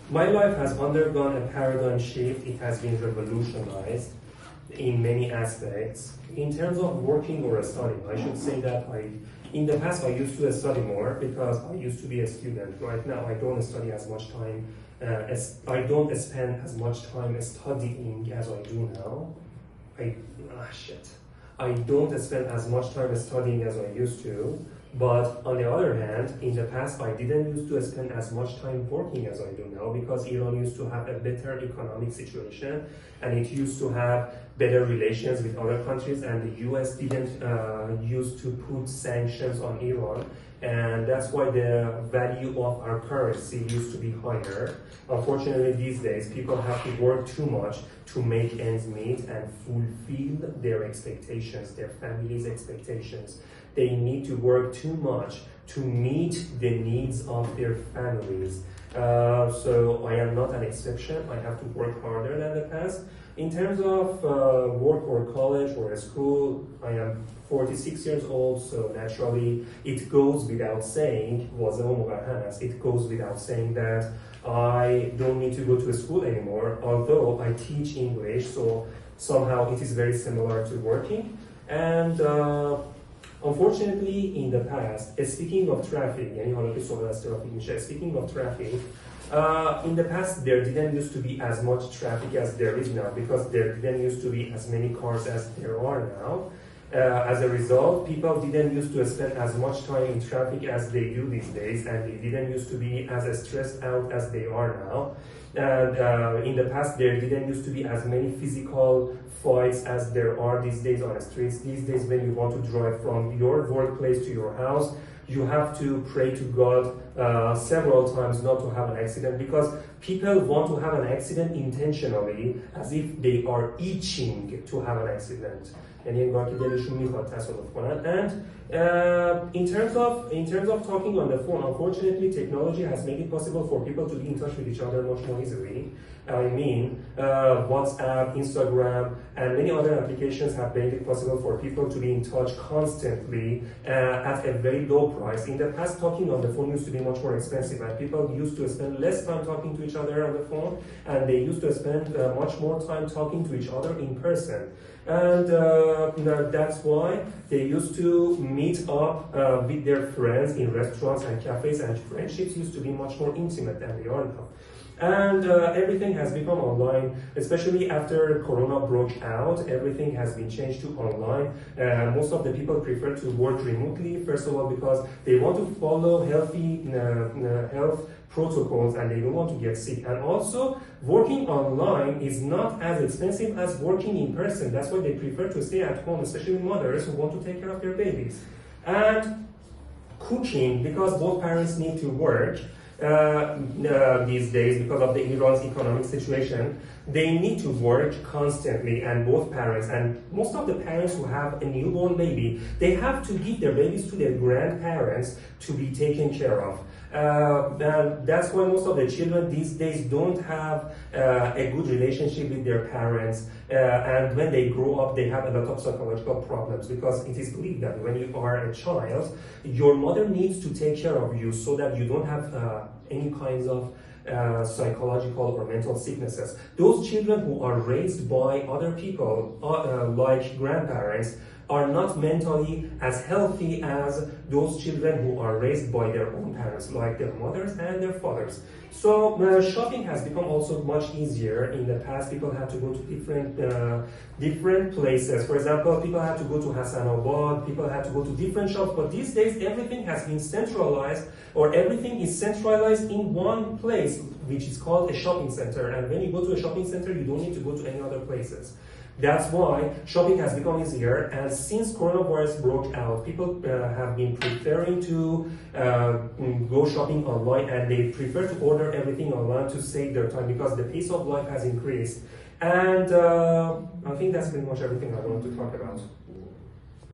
My life has undergone a paradigm shift. It has been revolutionized in many aspects. In terms of working or studying, I should say that in the past, I used to study more because I used to be a student. Right now, I don't study as much time, I don't spend as much time studying as I do now. I don't spend as much time studying as I used to. But on the other hand, in the past, I didn't used to spend as much time working as I do now because Iran used to have a better economic situation and it used to have better relations with other countries, and the US didn't used to put sanctions on Iran, and that's why the value of our currency used to be higher. Unfortunately, these days, people have to work too much to make ends meet and fulfill their expectations, their families' expectations. They need to work too much to meet the needs of their families. So I am not an exception. I have to work harder than the past. In terms of work or college or school, I am 46 years old, so naturally it goes without saying, it goes without saying that I don't need to go to school anymore, although I teach English, so somehow it is very similar to working. And unfortunately, in the past, speaking of traffic, speaking of traffic, in the past, there didn't used to be as much traffic as there is now because there didn't used to be as many cars as there are now. As a result, people didn't used to spend as much time in traffic as they do these days, and they didn't used to be as stressed out as they are now. And in the past, there didn't used to be as many physical fights as there are these days on the streets. These days, when you want to drive from your workplace to your house, you have to pray to God several times not to have an accident, because people want to have an accident intentionally as if they are itching to have an accident. And in terms of talking on the phone, unfortunately, technology has made it possible for people to be in touch with each other much more easily. I mean, WhatsApp, Instagram, and many other applications have made it possible for people to be in touch constantly at a very low price. In the past, talking on the phone used to be much more expensive, and people used to spend less time talking to each other on the phone, and they used to spend much more time talking to each other in person. And that's why they used to meet up with their friends in restaurants and cafes, and friendships used to be much more intimate than they are now. And everything has become online, especially after Corona broke out. Everything has been changed to online. Most of the people prefer to work remotely, first of all, because they want to follow healthy health protocols and they don't want to get sick. And also, working online is not as expensive as working in person. That's why they prefer to stay at home, especially mothers who want to take care of their babies. And cooking, because both parents need to work, these days, because of the Iran's economic situation, they need to work constantly, and both parents, and most of the parents who have a newborn baby, they have to give their babies to their grandparents to be taken care of. And that's why most of the children these days don't have a good relationship with their parents, and when they grow up they have a lot of psychological problems, because it is believed that when you are a child, your mother needs to take care of you so that you don't have any kinds of psychological or mental sicknesses. Those children who are raised by other people, like grandparents, are not mentally as healthy as those children who are raised by their own parents, like their mothers and their fathers. So shopping has become also much easier. In the past, people had to go to different places. For example, people had to go to Hassanabad, people had to go to different shops, but these days everything has been centralized, or everything is centralized in one place, which is called a shopping center. And when you go to a shopping center, you don't need to go to any other places. That's why shopping has become easier, and since coronavirus broke out, people have been preferring to go shopping online, and they prefer to order everything online to save their time because the pace of life has increased. And I think that's pretty much everything I wanted to talk about.